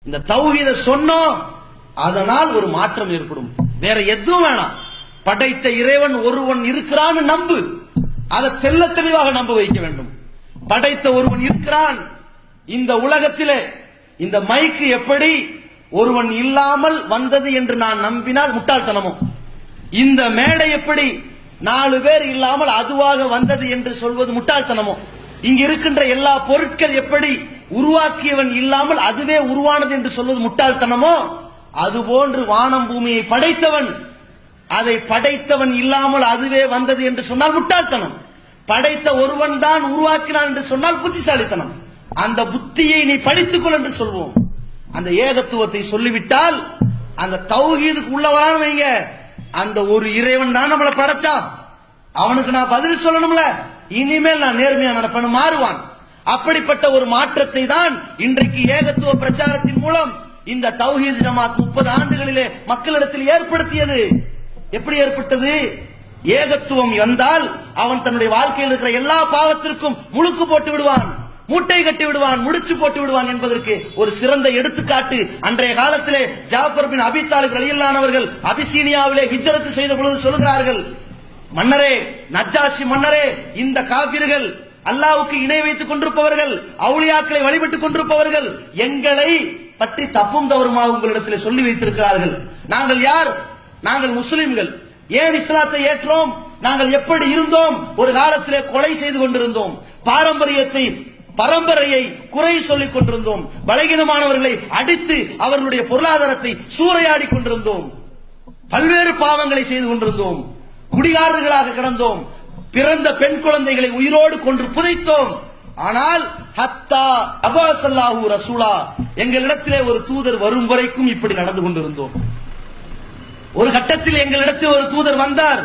இந்த தௌஹீத சொன்னோம், அதனால் ஒரு மாற்றம் ஏற்படும். வேற எதுவும் வேணாம். படைத்த இறைவன் ஒருவன் இருக்கிறான்னு நம்பு. அதை தெள்ள தெளிவாக நம்ப வைக்க வேண்டும். படைத்த ஒருவன் இருக்கிறான். இந்த உலகத்திலே இந்த மைக்கு எப்படி ஒருவன் இல்லாமல் வந்தது என்று நான் நம்பினால் முட்டாள்தனமோ, இந்த மேடை எப்படி 4 பேர் இல்லாமல் அதுவாக வந்தது என்று சொல்வது முட்டாள்தனமோ, இங்கு இருக்கின்ற எல்லா பொருட்கள் எப்படி உருவாக்கியவன் இல்லாமல் அதுவே உருவானது என்று சொல்வது முட்டாள்தனமோ, அதுபோன்று வானம் பூமியை படைத்தவன், அதை படைத்தவன் இல்லாமல் அதுவே வந்தது என்று சொன்னால் முட்டாள்தனம். படைத்த ஒருவன் தான் உருவாக்கினான் என்று சொன்னால் புத்திசாலித்தனம். அந்த புத்தியை நீ படித்துக்கொள் என்று சொல்வோம். அந்த ஏகத்துவத்தை சொல்லிவிட்டால் அந்த தௌஹீதுக்கு உள்ளவரான வைங்க, அந்த ஒரு இறைவன் தான் நம்மளை படைச்சான், அவனுக்கு நான் பதில் சொல்லணும்ல, இனிமேல் நான் நேர்மையா நடப்பேன்னு மாறுவான். அப்படிப்பட்ட ஒரு மாற்றத்தை தான் இன்றைக்கு ஏகத்துவ பிரச்சாரத்தின் மூலம் இந்த தௌஹீத் ஜமாத் 30 ஆண்டுகளிலே மக்களிடத்தில் ஏற்படுத்தியது. எப்படி ஏற்பட்டது? ஏகத்துவம் வந்தால் அவன் தன்னுடைய வாழ்க்கையில் இருக்கிற எல்லா பாவத்திற்கும் முழுக்கு போட்டு விடுவான், மூட்டை கட்டி விடுவான், முடிச்சு போட்டு விடுவான் என்பதற்கு ஒரு சிறந்த எடுத்துக்காட்டு அன்றைய காலத்திலே ஜாஃபர் பின் அபி தாலிப் ரலியல்லாஹு அவர்கள் அபிசீனியாவிலே ஹிஜ்ரத் செய்த பொழுது சொல்கிறார்கள், மன்னரே, நஜ்ஜாசி மன்னரே, இந்த காபிர்கள் அல்லாஹ்வுக்கு இணை வைத்துக் கொண்டிருப்பவர்கள், அவுலியாக்களை வழிபட்டுக் கொண்டிருப்பவர்கள், எங்களை பற்றி தப்பும் தவறுமாக உங்களிடத்தில் சொல்லி வைத்திருக்கிறார்கள். நாங்கள் யார்? நாங்கள் முஸ்லிம்கள். ஏன் இஸ்லாத்தை ஏற்றோம்? நாங்கள் எப்படி இருந்தோம்? ஒரு காலத்திலே கொலை செய்து கொண்டிருந்தோம், பரம்பரையை குறை சொல்லிக் கொண்டிருந்தோம், பலகீனமானவர்களை அடித்து அவர்களுடைய பொருளாதாரத்தை சூறையாடி கொண்டிருந்தோம், பல்வேறு பாவங்களை செய்து கொண்டிருந்தோம், குடிகாரர்களாக கிடந்தோம், பிறந்த பெண் குழந்தைகளை உயிரோடு கொன்று புதைத்தோம். ஆனால் ஹத்தா அபாசல்லாஹு ரசூலா, எங்களிடத்திலே ஒரு தூதர் வரும் வரைக்கும் இப்படி நடந்து கொண்டிருந்தோம். ஒரு கட்டத்தில் எங்களிடத்தில் ஒரு தூதர் வந்தார்,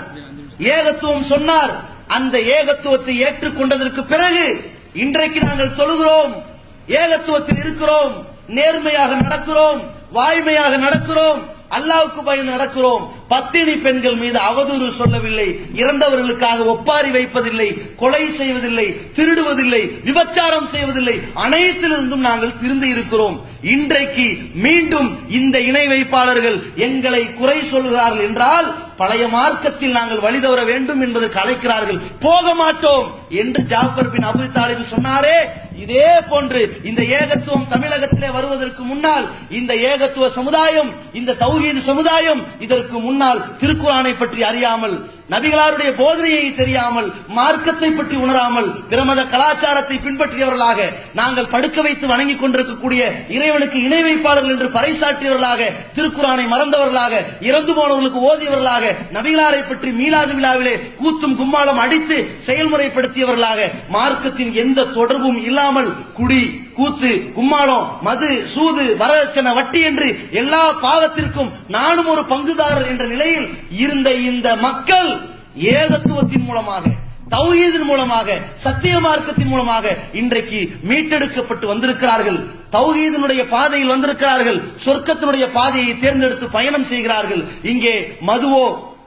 ஏகத்துவம் சொன்னார். அந்த ஏகத்துவத்தை ஏற்றுக்கொண்டதற்கு பிறகு இன்றைக்கு நாங்கள் தொழுகிறோம், ஏகத்துவத்தில் இருக்கிறோம், நேர்மையாக நடக்கிறோம், வாய்மையாக நடக்கிறோம், அல்லாஹ்வுக்கு பயந்து நடக்கிறோம். பத்தினி பெண்கள் மீது அவதூறு சொல்லவில்லை, இறந்தவர்களுக்காக ஒப்பாரி வைப்பதில்லை, கொலை செய்வதில்லை, திருடுவதில்லை, விபச்சாரம் செய்வதில்லை, அனைத்திலிருந்தும் நாங்கள் திருந்து இருக்கிறோம். இன்றைக்கு மீண்டும் இந்த இணை வைப்பாளர்கள் எங்களை குறை சொல்கிறார்கள் என்றால் பழைய மார்க்கத்தில் நாங்கள் வழி தவற வேண்டும் என்பதற்கு அழைக்கிறார்கள். போக மாட்டோம் என்று ஜாஃபர் பின் அபி தாலிப் சொன்னாரே, இதே போன்று இந்த ஏகத்துவம் தமிழகத்திலே வருவதற்கு முன்னால் இந்த ஏகத்துவ சமுதாயம், இந்த தௌஹீத் சமுதாயம் இதற்கு முன்னால் திருக்குர்ஆனை பற்றி அறியாமல், நபிகளாருடைய போதனையை தெரியாமல், மார்க்கத்தை பற்றி உணராமல், பிரமத கலாச்சாரத்தை பின்பற்றியவர்களாக, நாங்கள் படுக்க வைத்து வணங்கிக் கொண்டிருக்கக்கூடிய இறைவனுக்கு இணை வைப்பாளர்கள் என்று பறைசாட்டியவர்களாக, திருக்குர்ஆனை மறந்தவர்களாக, இறந்து போனவர்களுக்கு ஓதியவர்களாக, நபிகளாரை பற்றி மீலாது விழாவிலே கூத்தும் கும்மாளம் அடித்து செயல்முறைப்படுத்தியவர்களாக, மார்க்கத்தின் எந்த தொடர்பும் இல்லாமல் குடி, கூத்து, கும்மாளம், மது, சூது, வரதட்சணை, வட்டி என்று எல்லா பாவத்திற்கும் நானும் ஒரு பங்குதாரர் என்ற நிலையில் இருந்த இந்த மக்கள் ஏகத்துவத்தின் மூலமாக, தௌஹீதின் மூலமாக, சத்திய மார்க்கத்தின் மூலமாக இன்றைக்கு மீட்டெடுக்கப்பட்டு வந்திருக்கிறார்கள். தௌஹீதினுடைய பாதையில் வந்திருக்கிறார்கள். சொர்க்கத்தினுடைய பாதையை தேர்ந்தெடுத்து பயணம் செய்கிறார்கள். இங்கே மதுவோ,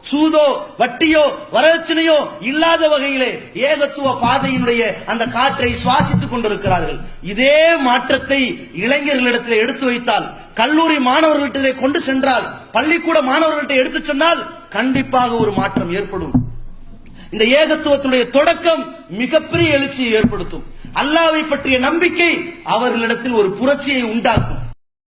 சூதோ, வட்டியோ, வரதட்சணையோ இல்லாத வகையிலே ஏகத்துவ பாதையினுடைய அந்த காற்றை சுவாசித்துக் கொண்டிருக்கிறார்கள். இதே மாற்றத்தை இளைஞர்களிடத்தில் எடுத்து வைத்தால், கல்லூரி மாணவர்களிடத்திலே கொண்டு சென்றால், பள்ளிக்கூட மாணவர்களிட்ட எடுத்து சொன்னால் கண்டிப்பாக ஒரு மாற்றம் ஏற்படும். இந்த ஏகத்துவத்தினுடைய தொடக்கம் மிகப்பெரிய எழுச்சியை ஏற்படுத்தும். அல்லாஹ்வை பற்றிய நம்பிக்கை அவர்களிடத்தில் ஒரு புரட்சியை உண்டாக்கும்.